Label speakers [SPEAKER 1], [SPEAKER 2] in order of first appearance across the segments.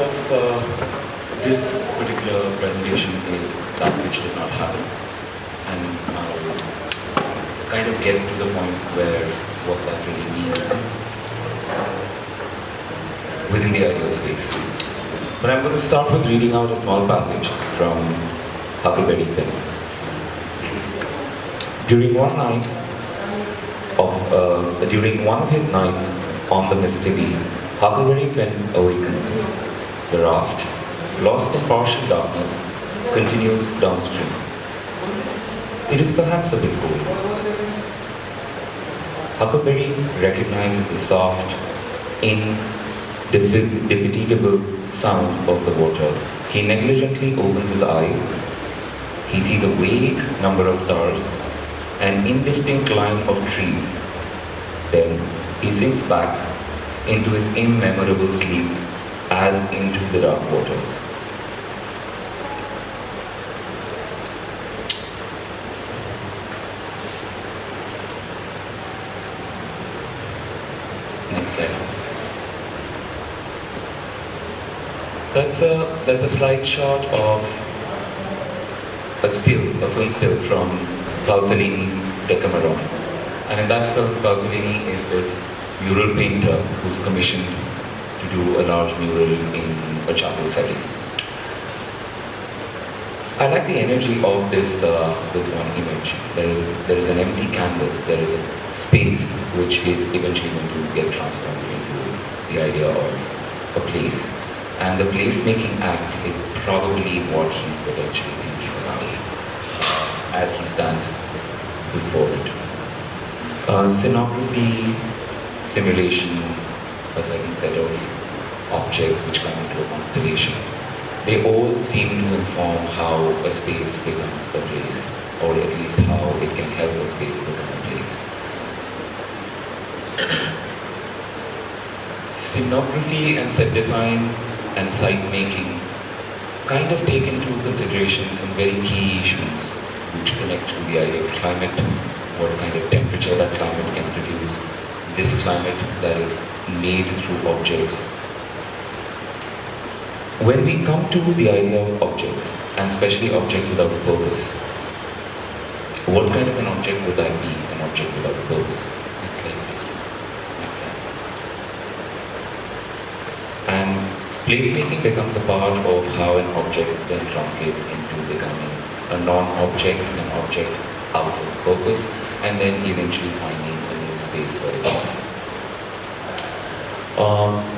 [SPEAKER 1] of this particular presentation is that which did not happen, and I'll kind of get to the point where what that really means within the ideal space. But I'm going to start with reading out a small passage from Huckleberry Finn. During one of his nights on the Mississippi, Huckleberry Finn awakens. The raft, lost in partial darkness, continues downstream. It is perhaps a bit cold. Huckleberry recognizes the soft, indefatigable sound of the water. He negligently opens his eyes. He sees a vague number of stars, an indistinct line of trees. Then he sinks back into his immemorable sleep as into the dark waters. Next slide. That's a slide shot of a film still from Pausani's Decameron. And in that film, Pausani is this mural painter who's commissioned to do a large mural in a chapel setting. I like the energy of this one image. There is an empty canvas. There is a space which is eventually going to get transformed into the idea of a place. And the place-making act is probably what he's potentially thinking about as he stands before it. Scenography, simulation, a certain set of objects which come into a constellation. They all seem to inform how a space becomes a place, or at least how it can help a space become a place. Scenography and set design and site making kind of take into consideration some very key issues which connect to the idea of climate, what kind of temperature that climate can produce, this climate that is made through objects. When we come to the idea of objects, and especially objects without a purpose, what kind of an object would that be, an object without a purpose? Next slide, please. Next slide. And placemaking becomes a part of how an object then translates into becoming a non-object, an object out of purpose, and then eventually finding a new space for it.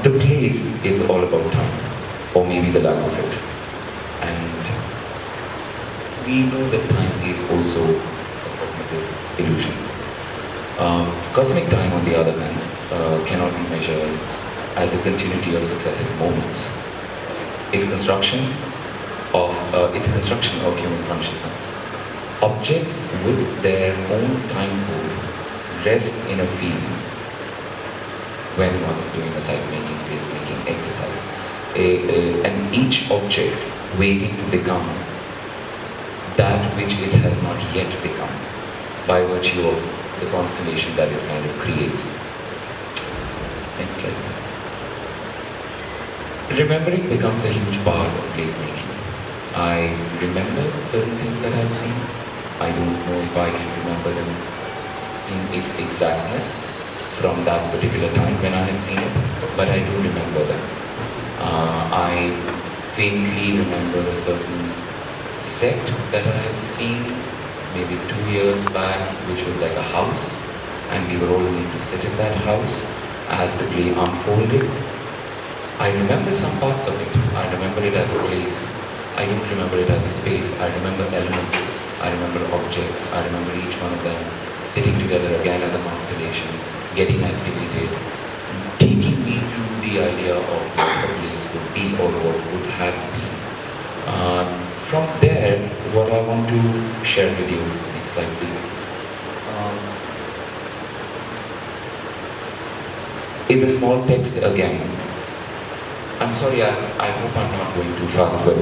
[SPEAKER 1] The place is all about time, or maybe the lack of it. And we know that time is also a cognitive illusion. Cosmic time, on the other hand, cannot be measured as a continuity of successive moments. It's a construction of human consciousness. Objects with their own time code rest in a field when one is doing a site-making, place-making exercise. And each object waiting to become that which it has not yet become by virtue of the constellation that it kind of creates. Next slide. Remembering becomes a huge part of placemaking. I remember certain things that I've seen. I don't know if I can remember them in its exactness from that particular time when I had seen it, but I do remember them. I faintly remember a certain set that I had seen maybe 2 years back, which was like a house, and we were all going to sit in that house as the play unfolded. I remember some parts of it. I remember it as a place. I don't remember it as a space. I remember elements. I remember objects. I remember each one of them sitting together again as a constellation, getting activated, taking me through the idea of what the place would be or what would have been. From there, what I want to share with you, next slide please, is a small text again. I'm sorry, I hope I'm not going too fast, but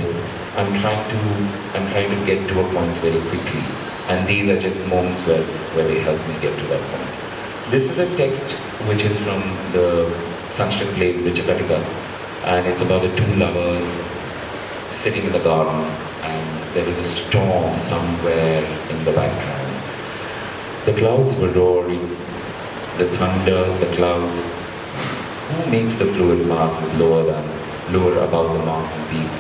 [SPEAKER 1] I'm trying to get to a point very quickly. And these are just moments where they help me get to that point. This is a text which is from the Sanskrit play Vijayapatika, and it's about the two lovers sitting in the garden, and there is a storm somewhere in the background. The clouds were roaring, the thunder, the clouds. Who makes the fluid masses lower above the mountain peaks?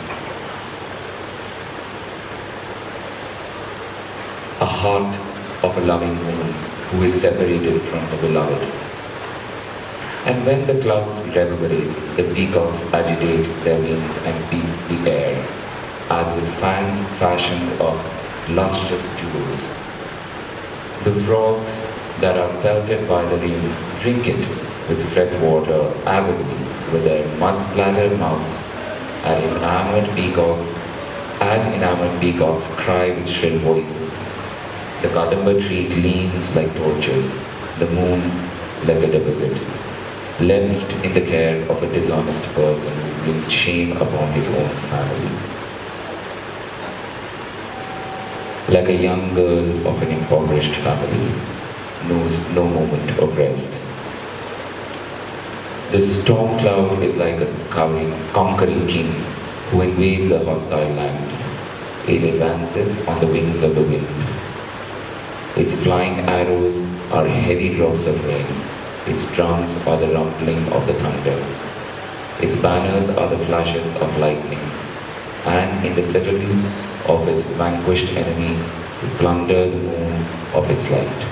[SPEAKER 1] A heart of a loving woman who is separated from her beloved. And when the clouds reverberate, the peacocks agitate their wings and beat the air, as with fans fashioned of lustrous jewels. The frogs that are pelted by the rain drink it with fresh water avidly with their mud-splattered mouths, as enamored peacocks cry with shrill voices. The kadamba tree gleams like torches, the moon like a deposit, left in the care of a dishonest person who brings shame upon his own family. Like a young girl of an impoverished family, knows no moment of rest. The storm cloud is like a conquering king who invades a hostile land. It advances on the wings of the wind. Its flying arrows are heavy drops of rain. Its drums are the rumbling of the thunder. Its banners are the flashes of lightning. And in the citadel of its vanquished enemy, to plunder the moon of its light.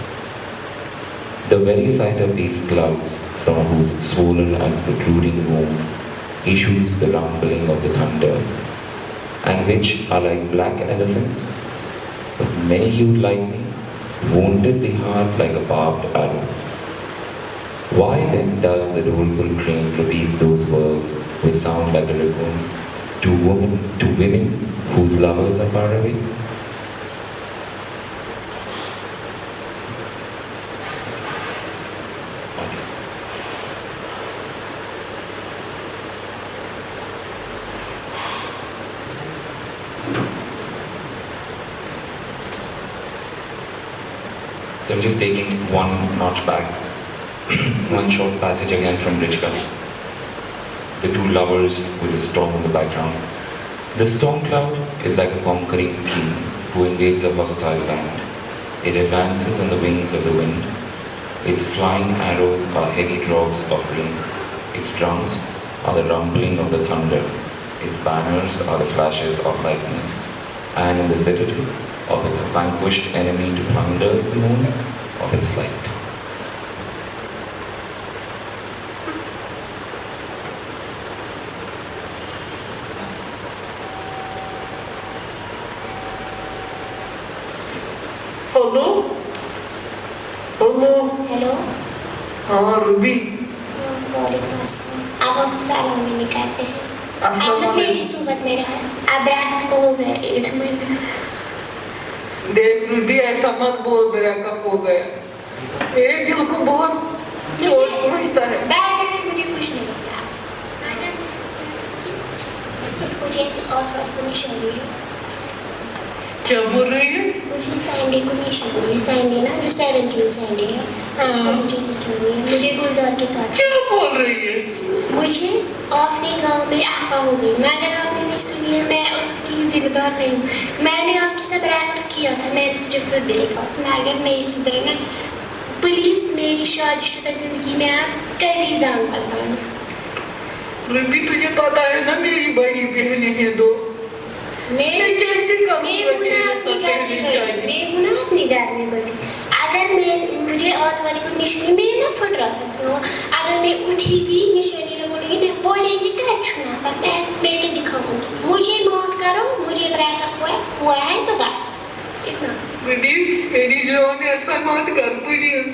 [SPEAKER 1] The very sight of these clouds, from whose swollen and protruding moon issues the rumbling of the thunder, and which are like black elephants, with many-hued lightning, wounded the heart like a barbed arrow. Why then does the doleful crane repeat those words which sound like a raccoon to women whose lovers are far away? So I'm just taking one notch back, one short passage again from Rich Gati. The two lovers with the storm in the background. The storm cloud is like a conquering king who invades a hostile land. It advances on the wings of the wind. Its flying arrows are heavy drops of rain. Its drums are the rumbling of the thunder. Its banners are the flashes of lightning. And in the citadel of its vanquished enemy to plunders the moon of its light.
[SPEAKER 2] Hello? Hello?
[SPEAKER 3] Hello
[SPEAKER 2] हाँ Ruby
[SPEAKER 3] वालेकुम अस्सलाम आप अब सलाम भी नहीं कहते हैं
[SPEAKER 2] अस्सलाम
[SPEAKER 3] आप लोग मेरी
[SPEAKER 2] वालेकुम।
[SPEAKER 3] सोबत में रहा अब ब्रेकअप तो हो गया 8 महीने
[SPEAKER 2] देख रूबी ऐसा मत बोल, ब्रेकअप हो गया। मेरे दिल को बहुत चोट पहुंचता है।
[SPEAKER 3] बाद में मुझे कुछ नहीं लगा मुझे और थोड़ी कमीशन मिली
[SPEAKER 2] क्या बोल रही है?
[SPEAKER 3] मुझे संडे कमीशन मिली है संडे ना जो 17 संडे है उसको मुझे कुछ मिली है मुझे गुलजार के साथ
[SPEAKER 2] क्या बोल रही है?
[SPEAKER 3] मुझे आपने गांव में आफा हो गई मगर आपने नहीं सुनी है मैं उसकी जिम्मेदार नहीं हूँ मैंने आपके साथ ब्रेकअप किया था मैंने सिर्फ सुधरेगा मगर नहीं सुधरे ना पुलिस मेरी शादीशुदा जिंदगी में आप कभी जान पाना
[SPEAKER 2] रूबी तुझे पता है ना मेरी बड़ी बहनें हैं दो मैं कैसे करूँगा तेरे साथ पहली शादी?
[SPEAKER 3] मैं हूँ ना अपने घर में बड़ी अगर मैं मुझे औरत वाली को निशानी मैं मत फटरा सकती हूँ अगर मैं उठी भी निशानी में बोलूँगी मैं बोलेंगी टच छूना पर मैं बेटे दिखाऊंगी मुझे माफ करो मुझे ब्रेकअप हुआ है तो बस इतना
[SPEAKER 2] बेटी मेरी जान ऐसा मत कर प्लीज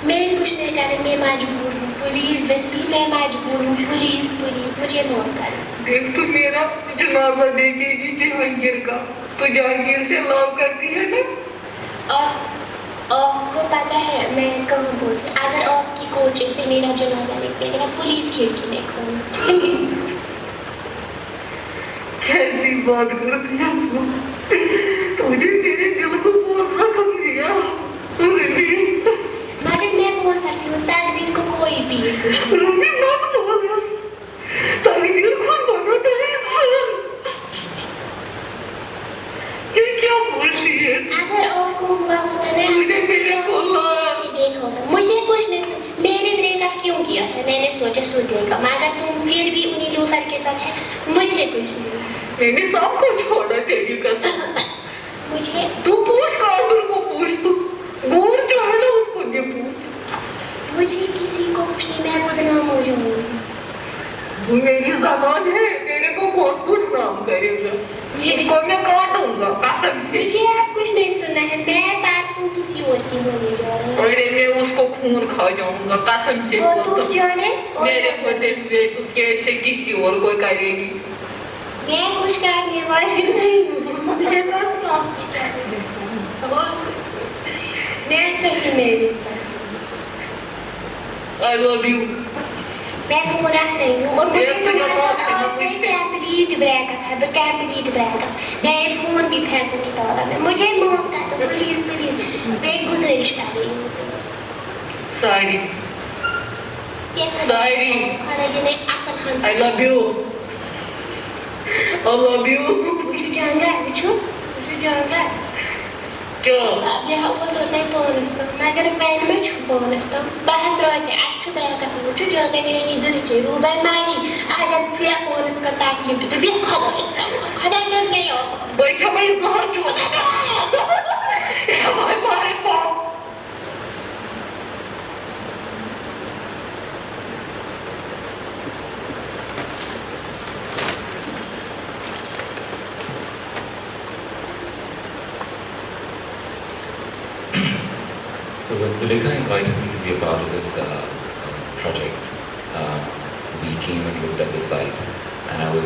[SPEAKER 3] मैं कुछ नहीं कर रही मैं मजबूर हूँ प्लीज वैसी मैं मजबूर हूँ प्लीज प्लीज मुझे माफ करो
[SPEAKER 2] देख तू मेरा जनाजा देखेगी जहांगीर का तो जहांगीर से लव करती है ना
[SPEAKER 3] और आपको पता है मैं कहाँ बोलती हूँ अगर आपकी कोच से मेरा जनाजा निकलेगा ना पुलिस खिड़की में खोलूँ
[SPEAKER 2] कैसी बात करती है तूने मेरे दिल को बहुत जख्म दिया
[SPEAKER 3] मगर मैं बोल सकती हूँ तकदीर को कोई भी
[SPEAKER 2] रूबी मत बोल
[SPEAKER 3] पसंद है, मुझे कुछ नहीं।
[SPEAKER 2] मैंने सबको छोड़ा तेरी कसम।
[SPEAKER 3] मुझे
[SPEAKER 2] तू पूछ काउंटर को पूछ तू। गोर जो है ना उसको ये पूछ।
[SPEAKER 3] मुझे किसी को कुछ नहीं, मैं बदनाम हो जाऊंगी।
[SPEAKER 2] तू मेरी जबान है, तेरे को कौन बदनाम करेगा? इसको मैं काटूंगा कसम से।
[SPEAKER 3] मुझे आप कुछ नहीं सुनना है, मैं परसों किसी और की होने जा रही हूँ।
[SPEAKER 2] अरे मैं उसको खून खा जाऊंगा कसम से।
[SPEAKER 3] वो तू जाने और
[SPEAKER 2] मेरे
[SPEAKER 3] मैं जाने।
[SPEAKER 2] बदले में तू कैसे किसी और को करेगी?
[SPEAKER 3] मैं कुछ करने वाली नहीं हूँ, मेरे पास काम की करने और कुछ नहीं। मैं कहीं मेरे साथ
[SPEAKER 2] I love you.
[SPEAKER 3] मैं फोन रख रही हूँ और मुझे
[SPEAKER 2] एक तो
[SPEAKER 3] तुम्हारे
[SPEAKER 2] जवाब
[SPEAKER 3] साथ आज से कंप्लीट ब्रेकअप है, द कंप्लीट ब्रेकअप। मैं ये फोन भी फेंकूंगी ताला में, मुझे माफ कर दो प्लीज प्लीज, मैं गुजारिश कर रही हूँ।
[SPEAKER 2] Sorry. Sorry.
[SPEAKER 3] खाना देने असल हम
[SPEAKER 2] I love you. I love you.
[SPEAKER 3] मुझे जाएगा मुझे जाएगा
[SPEAKER 2] क्या?
[SPEAKER 3] ये वो सोता है पोनस्ता मगर मैं में छुपोनस्ता बाहर द्रोसे अच्छे तरह का मुझे जाएगा नहीं इधर ही रूबा मारी अगर सिया पोनस का ताकलिफ तो भी खड़ा कर नहीं हो
[SPEAKER 2] भाई क्या मैं जहर चूस भाई मारे पाप
[SPEAKER 1] So when Zuleikha invited me to be a part of this project, we came and looked at the site, and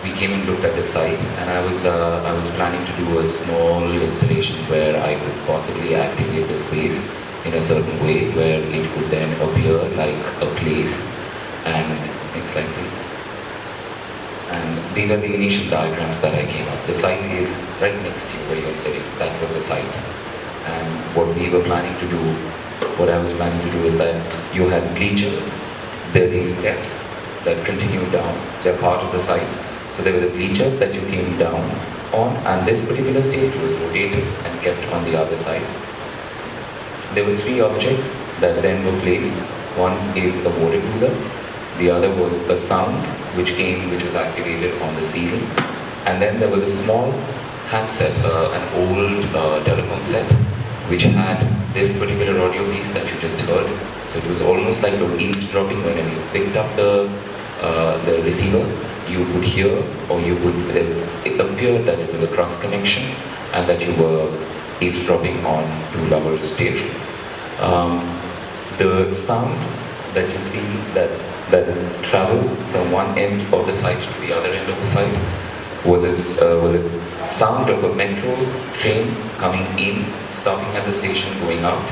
[SPEAKER 1] we came and looked at the site, and I was planning to do a small installation where I could possibly activate the space in a certain way where it could then appear like a place, and things like this. And these are the initial diagrams that I came up. The site is right next to you where you're sitting. That was the site. And what we were planning to do, what I was planning to do is that you had bleachers, there are these steps that continue down, they're part of the site. So there were the bleachers that you came down on, and this particular stage was rotated and kept on the other side. There were three objects that then were placed. One is a water cooler, the other was a sound which was activated on the ceiling, and then there was a small handset, an old telephone set, which had this particular audio piece that you just heard. So it was almost like you're eavesdropping. When you picked up the receiver, you could hear, or it appeared that it was a cross connection, and that you were eavesdropping on two lovers' tiff. The sound that you see that travels from one end of the site to the other end of the site was a sound of a metro train coming in, stopping at the station, going out,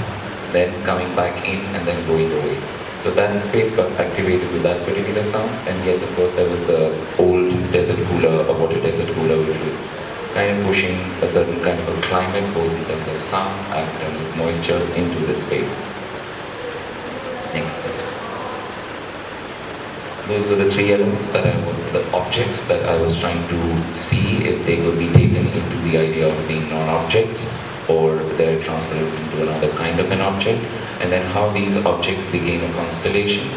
[SPEAKER 1] then coming back in, and then going away. So that space got activated with that particular sound. And yes, of course, there was the old desert cooler, a water desert cooler, which was kind of pushing a certain kind of a climate, both in terms of sound and in terms of moisture, into the space. Next question. Those were the three elements the objects that I was trying to see if they could be taken into the idea of being non-objects, or their transference into another kind of an object, and then how these objects became a constellation.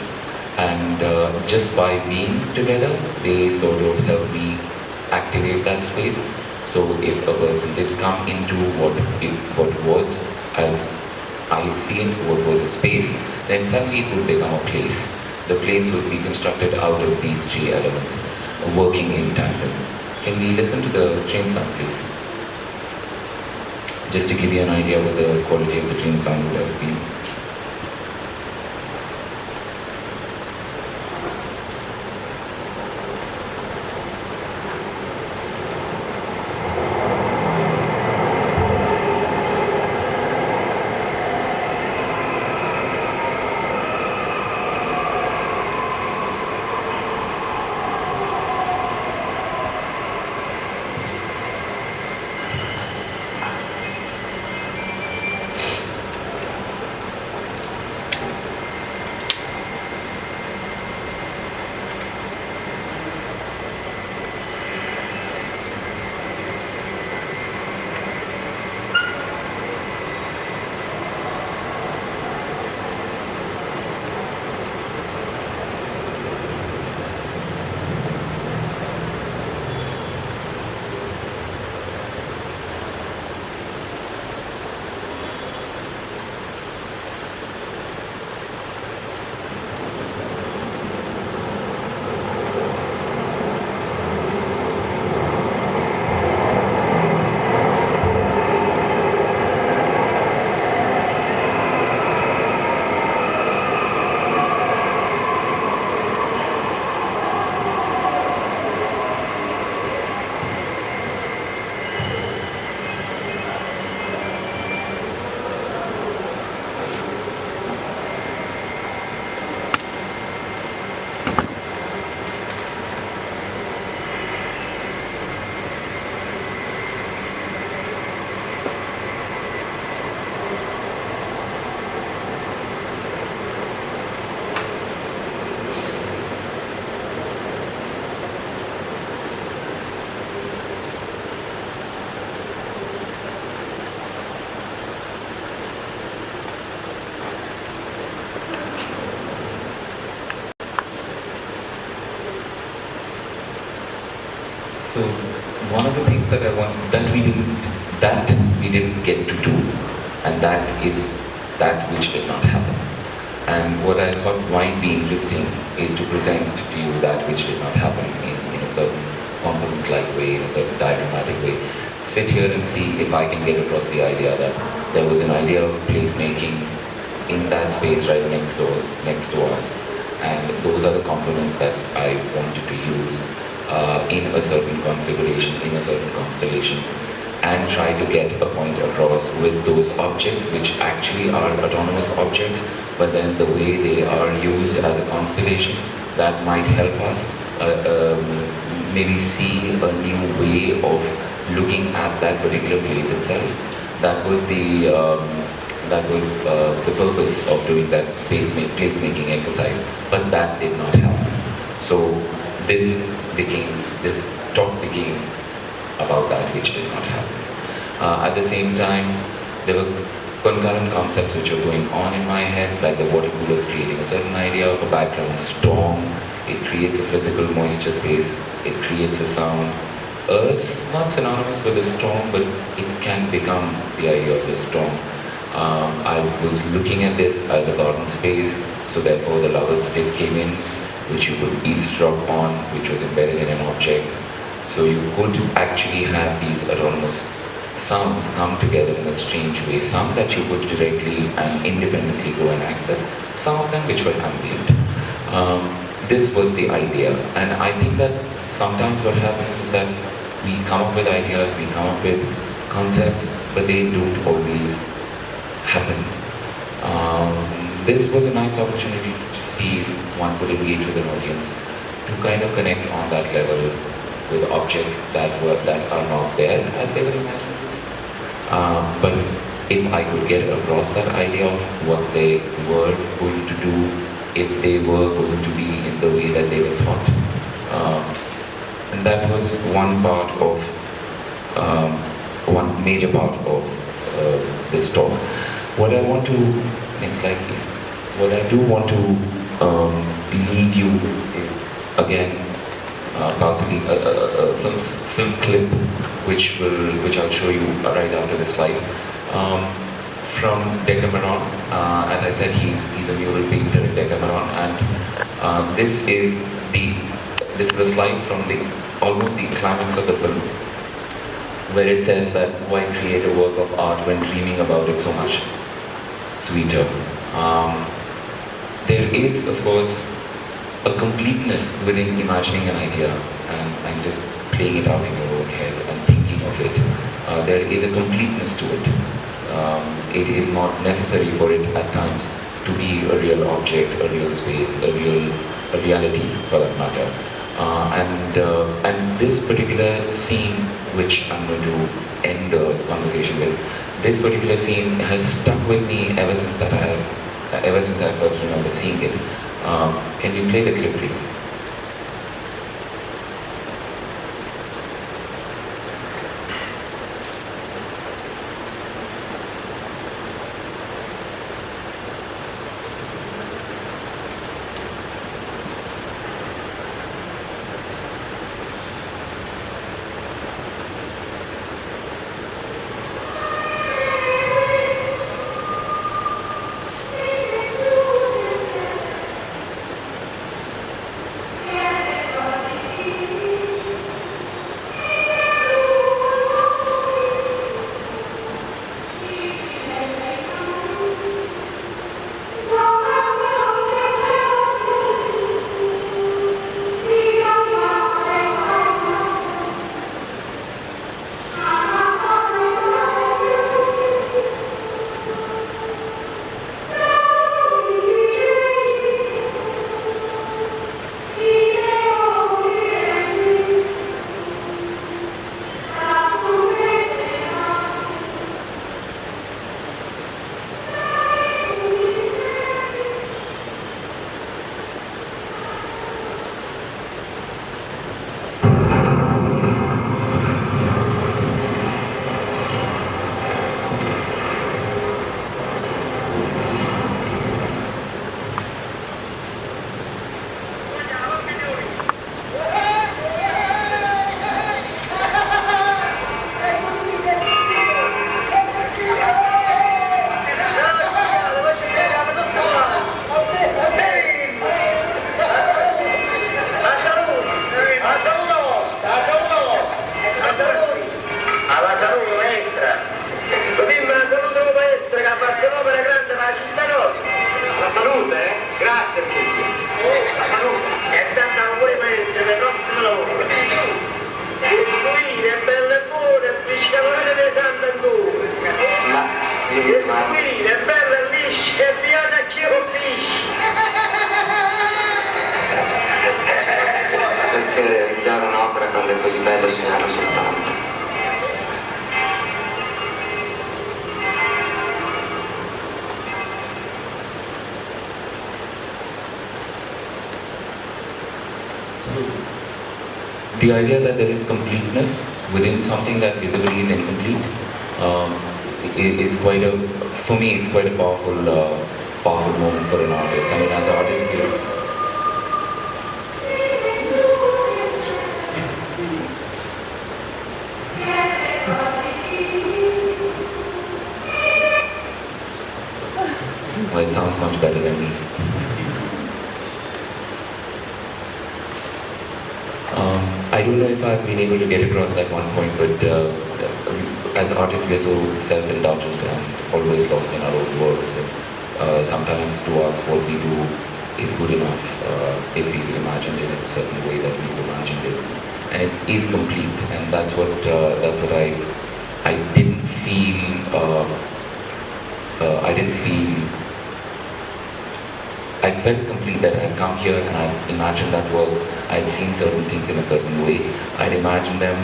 [SPEAKER 1] And just by being together, they sort of helped me activate that space. So if a person did come into what was, as I see it, what was a space, then suddenly it would become a place. The place would be constructed out of these three elements, working in tandem. Can we listen to the train sound, please? Just to give you an idea what the quality of the train sound would have been. So one of the things that I want that we didn't get to do, and that is that which did not happen. And what I thought might be interesting is to present to you that which did not happen in a certain component-like way, in a certain diagrammatic way. Sit here and see if I can get across the idea that there was an idea of placemaking in that space right next to us, and those are the components that I wanted to use in a certain configuration, in a certain constellation, and try to get a point across with those objects, which actually are autonomous objects, but then the way they are used as a constellation, that might help us maybe see a new way of looking at that particular place itself. That was the purpose of doing that placemaking exercise, but that did not happen. So this talk became about that which did not happen. At the same time, there were concurrent concepts which were going on in my head, like the water coolers creating a certain idea of a background storm. It creates a physical moisture space. It creates a sound. Not synonymous with a storm, but it can become the idea of the storm. I was looking at this as a garden space, so therefore the lover's stick came in, which you could eavesdrop on, which was embedded in an object. So you could actually have these autonomous sounds come together in a strange way, some that you could directly and independently go and access, some of them which were ambient. This was the idea, and I think that sometimes what happens is that we come up with ideas, we come up with concepts, but they don't always happen. This was a nice opportunity to see if one could engage with an audience, to kind of connect on that level with objects that are not there as they were imagined. But if I could get across that idea of what they were going to do, if they were going to be in the way that they were thought. And that was one major part of this talk. What I want to, next slide please, what I do want to leave you is, again, possibly a film clip which I'll show you right after this slide. From Decameron, as I said, he's a mural painter in Decameron, and this is a slide from almost the climax of the film, where it says that why create a work of art when dreaming about it so much sweeter. There is, of course, a completeness within imagining an idea and just playing it out in your own head and thinking of it. There is a completeness to it. It is not necessary for it at times to be a real object, a real space, a reality for that matter. And this particular scene, which I'm going to end the conversation with, this particular scene has stuck with me ever since I first remember seeing it. Can you play the clip, please?
[SPEAKER 4] realizzare un'opera quando è così bello girarla soltanto.
[SPEAKER 1] The idea that there is completeness within something that visibly is incomplete is quite a, for me, it's quite a powerful moment for an artist. I mean, as an artist, well, it sounds much better than me. I don't know if I've been able to get across that one point, but as artists we are so self-indulgent and always lost in our own worlds. And sometimes to us what we do is good enough if we imagined it in a certain way that we imagined it. And it is complete, and that's what I didn't feel, I felt complete that I'd come here and I'd imagined that work. I'd seen certain things in a certain way. I'd imagined them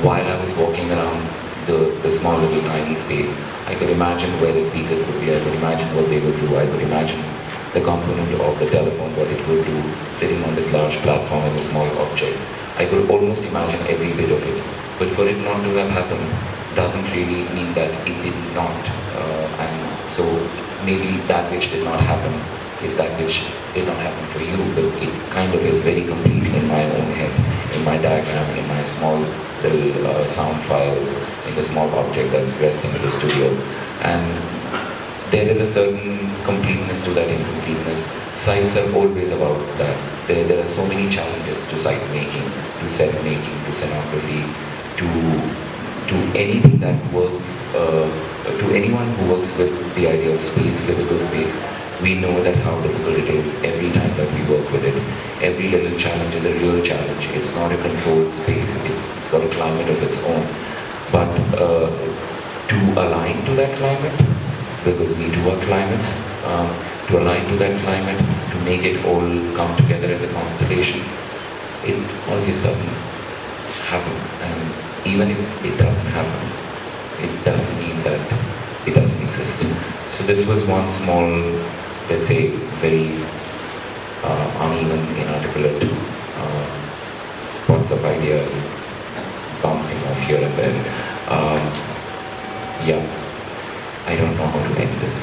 [SPEAKER 1] while I was walking around the small little tiny space. I could imagine where the speakers would be. I could imagine what they would do. I could imagine the component of the telephone, what it would do, sitting on this large platform as a small object. I could almost imagine every bit of it. But for it not to have happened doesn't really mean that it did not. And so maybe that which did not happen is that which did not happen for you, but it kind of is very complete in my own head, in my diagram, in my small little sound files, in the small object that's resting in the studio. And there is a certain completeness to that incompleteness. Sites are always about that. There are so many challenges to site making, to set making, to scenography, to anything that works, to anyone who works with the idea of space, physical space. We know that how difficult it is every time that we work with it. Every little challenge is a real challenge. It's not a controlled space. It's got a climate of its own. But to align to that climate, because we do our climates, to align to that climate, to make it all come together as a constellation, it always doesn't happen. And even if it doesn't happen, it doesn't mean that it doesn't exist. So this was one small, let's say, very uneven, inarticulate spots of ideas bouncing off here and there. Yeah, I don't know how to end this.